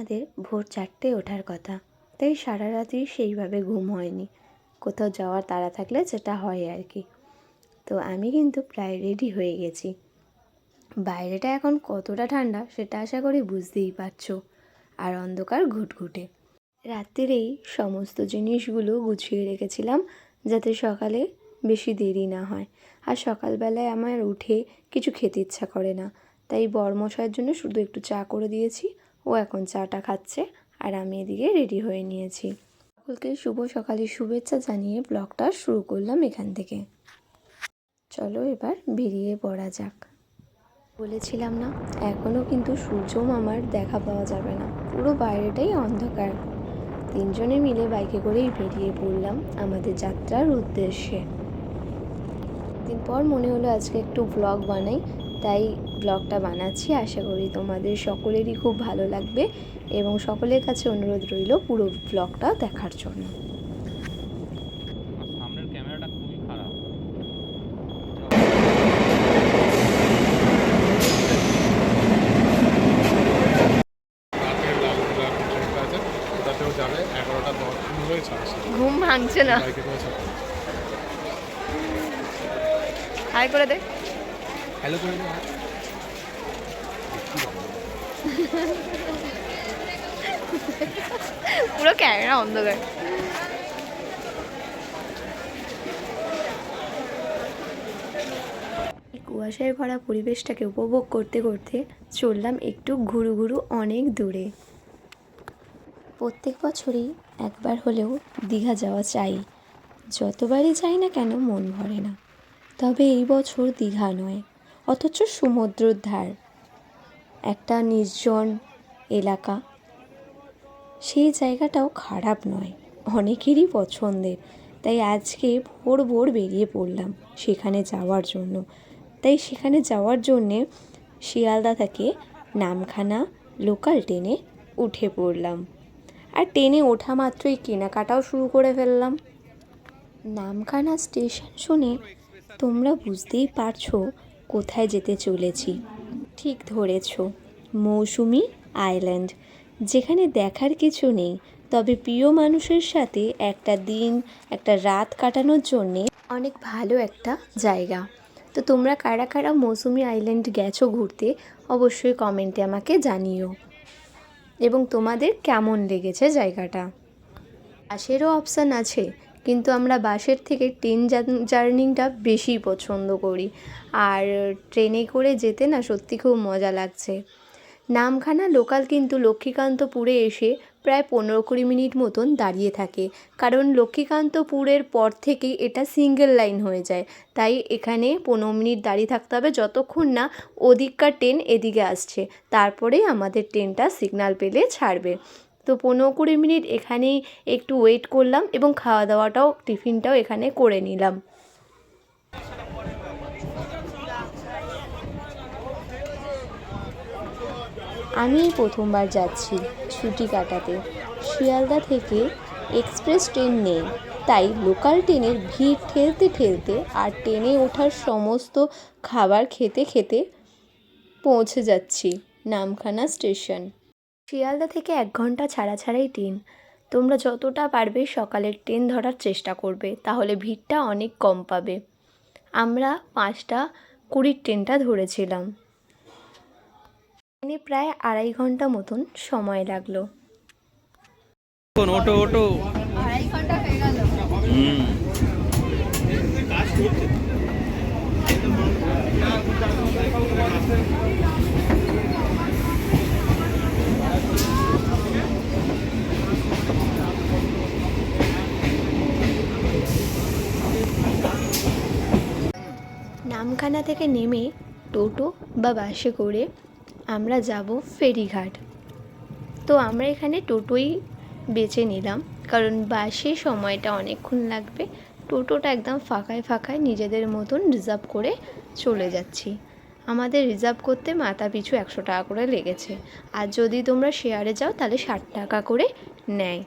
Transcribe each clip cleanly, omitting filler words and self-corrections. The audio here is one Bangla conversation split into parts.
আমাদের ভোর 4টে ওঠার কথা, তাই সারা রাত্রি সেইভাবে ঘুম হয়নি। কোথাও যাওয়ার তাড়া থাকলে যেটা হয় আর কি। তো আমি কিন্তু প্রায় রেডি হয়ে গেছি। বাইরেটা এখন কতটা ঠান্ডা সেটা আশা করি বুঝতেই পারছো, আর অন্ধকার ঘুটঘুটে। রাত্রিরেই সমস্ত জিনিসগুলো গুছিয়ে রেখেছিলাম যাতে সকালে বেশি দেরি না হয়। আর সকালবেলায় আমার উঠে কিছু খেতে ইচ্ছা করে না, তাই বরমশাইয়ের জন্য শুধু একটু চা করে দিয়েছি। ও এখন চাটা খাচ্ছে আর আমি এদিকে রেডি হয়ে নিয়েছি। সকলকে শুভ সকালের শুভেচ্ছা জানিয়ে ব্লগটা শুরু করলাম এখান থেকে। চলো এবার বেরিয়ে পড়া যাক। বলেছিলাম না, এখনও কিন্তু সূর্য মামার দেখা পাওয়া যাবে না, পুরো বাইরেটাই অন্ধকার। তিনজনে মিলে বাইকে করেই বেরিয়ে পড়লাম আমাদের যাত্রার উদ্দেশ্যে। দিন পর মনে হলো আজকে একটু ব্লগ বানাই, তাই ব্লগটা বানাচ্ছি। আশা করি তোমাদের সকলেরই খুব ভালো লাগবে এবং সকলের কাছে অনুরোধ রইল পুরো ব্লগটা দেখার জন্য। সামনের ক্যামেরাটা খুবই খারাপ। ঘুম ভাঙছে না, হাই করে দে। হ্যালো করে দে। পুরো ক্যামেরা অন্ধকার। কুয়াশায় ভরা পরিবেশটাকে উপভোগ করতে করতে চললাম একটু ঘুরু ঘুরু অনেক দূরে। প্রত্যেক বছরই একবার হলেও দীঘা যাওয়া চাই, যতবারই যাই না কেন মন ভরে না। তবে এই বছর দীঘা নয়, অথচ সমুদ্রের ধার, একটা নির্জন এলাকা। সেই জায়গাটাও খারাপ নয়, অনেকেরই পছন্দের। তাই আজকে ভোর ভোর বেরিয়ে পড়লাম সেখানে যাওয়ার জন্য। তাই সেখানে যাওয়ার জন্যে শিয়ালদা থেকে নামখানা লোকাল ট্রেনে উঠে পড়লাম। আর ট্রেনে ওঠা মাত্রই কেনাকাটাও শুরু করে ফেললাম। নামখানা স্টেশন শুনে তোমরা বুঝতেই পারছো কোথায় যেতে চলেছি। ঠিক ধরেছ, মৌসুমি আইল্যান্ড, যেখানে দেখার কিছু নেই, তবে প্রিয় মানুষের সাথে একটা দিন একটা রাত কাটানোর জন্যে অনেক ভালো একটা জায়গা। তো তোমরা কারা কারা মৌসুমি আইল্যান্ড গেছো ঘুরতে অবশ্যই কমেন্টে আমাকে জানিও, এবং তোমাদের কেমন লেগেছে জায়গাটা। বাসেরও অপশান আছে, কিন্তু আমরা বাসের থেকে ট্রেন জার্নিটা বেশি পছন্দ করি। আর ট্রেনে করে যেতে না সত্যি খুব মজা লাগছে। নামখানা লোকাল কিন্তু লক্ষ্মীকান্তপুরে এসে প্রায় 15-20 মিনিট মতন দাঁড়িয়ে থাকে, কারণ লক্ষ্মীকান্তপুরের পর থেকেই এটা সিঙ্গেল লাইন হয়ে যায়। তাই এখানে 15 মিনিট দাঁড়িয়ে থাকতে হবে যতক্ষণ না ওদিককার ট্রেন এদিকে আসছে, তারপরেই আমাদের ট্রেনটা সিগন্যাল পেলে ছাড়বে। তো 15-20 মিনিট এখানেই একটু ওয়েট করলাম এবং খাওয়া দাওয়াটাও টিফিনটাও এখানে করে নিলাম। আমি প্রথমবার যাচ্ছি ছুটি কাটাতে। শিয়ালদা থেকে এক্সপ্রেস ট্রেন নেই, তাই লোকাল ট্রেনের ভিড় ঠেলতে ঠেলতে আর ট্রেনে ওঠার সমস্ত খাবার খেতে খেতে পৌঁছে যাচ্ছি নামখানা স্টেশন। শিয়ালদা থেকে 1 ঘন্টা ছাড়া ছাড়াই ট্রেন। তোমরা যতটা পারবে সকালের ট্রেন ধরার চেষ্টা করবে, তাহলে ভিড়টা অনেক কম পাবে। আমরা 5:20 ট্রেনটা ধরেছিলাম। ট্রেনে প্রায় 2.5 ঘন্টা মতন সময় লাগলো। ওটো ওটো 2.5 ঘন্টা হয়ে গেল। নামখানা থেকে নেমে টোটো বা বাসে করে আমরা যাব ফেরিঘাট। তো আমরা এখানে টোটোই বেছে নিলাম, কারণ বাসে সময়টা অনেকক্ষণ লাগবে। টোটোটা একদম ফাঁকায় ফাঁকায় নিজেদের মতন রিজার্ভ করে চলে যাচ্ছি। আমাদের রিজার্ভ করতে মাথা পিছু 100 টাকা করে লেগেছে, আর যদি তোমরা শেয়ারে যাও তাহলে 60 টাকা করে নেয়।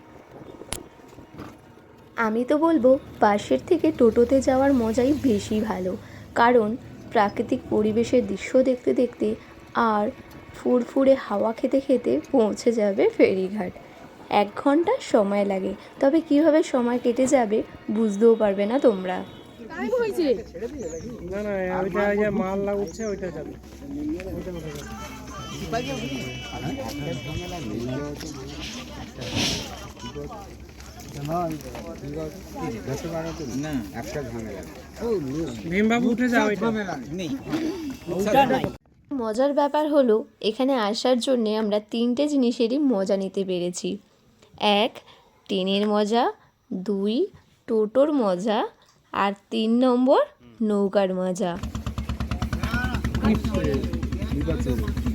আমি তো বলবো বাসের থেকে টোটোতে যাওয়ার মজাই বেশি ভালো, কারণ প্রাকৃতিক পরিবেশের দৃশ্য দেখতে দেখতে আর ফুরফুরে হাওয়া খেতে খেতে পৌঁছে যাবে ফেরিঘাট। 1 ঘন্টা সময় লাগে, তবে কিভাবে সময় কেটে যাবে বুঝতেও পারবে না তোমরা। না না, ওইটা যে মাল লাগুচ্ছে ওইটা যাবে। ভীমবাবু উঠে যাও। মজার ব্যাপার হলো এখানে আসার জন্যে আমরা 3টে জিনিসেরই মজা নিতে পেরেছি। 1, ট্রেনের মজা, 2, টোটোর মজা, আর 3 নম্বর নৌকার মজা।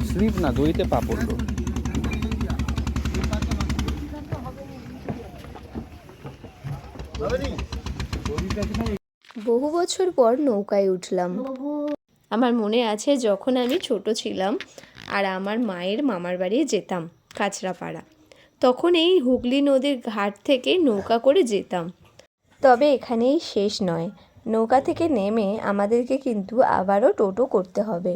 স্লিপ না, দড়িতে পা পড়লো। বহু বছর পর নৌকায় উঠলাম। আমার মনে আছে যখন আমি ছোট ছিলাম আর আমার মায়ের মামার বাড়ি যেতাম কাঁচরাপাড়া, তখন এই হুগলি নদীর ঘাট থেকে নৌকা করে যেতাম। তবে এখানেই শেষ নয়, নৌকা থেকে নেমে আমাদেরকে কিন্তু আবারও টোটো করতে হবে,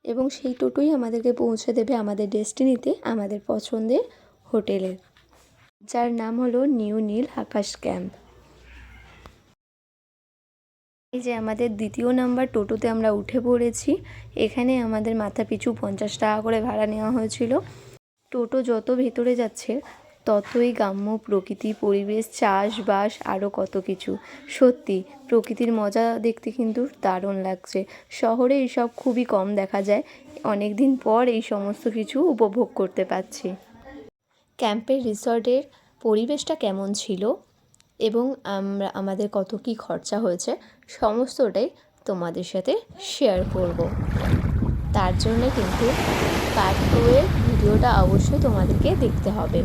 এবং সেই টোটোই আমাদেরকে পৌঁছে দেবে আমাদের ডেস্টিনিতে, আমাদের পছন্দের হোটেলে, যার নাম হলো নিউ নীল আকাশ ক্যাম্প। এই যে আমাদের 2য় নাম্বার টোটোতে আমরা উঠে পড়েছি। এখানে আমাদের মাথা পিছু 50 টাকা করে ভাড়া নেওয়া হয়েছিল। টোটো যত ভেতরে যাচ্ছে ততই গ্রাম্য প্রকৃতি, পরিবেশ, চাষবাস, আরও কত কিছু। সত্যি প্রকৃতির মজা দেখতে কিন্তু দারুণ লাগছে। শহরে এইসব খুবই কম দেখা যায়, অনেক দিন পর এই সমস্ত কিছু উপভোগ করতে পারছি। ক্যাম্পের রিসর্টের পরিবেশটা কেমন ছিল এবং আমাদের কত কী খরচা হয়েছে সমস্তটাই তোমাদের সাথে শেয়ার করব। তার জন্য কিন্তু পার্ট 2 এর ভিডিওটা অবশ্যই তোমাদেরকে দেখতে হবে।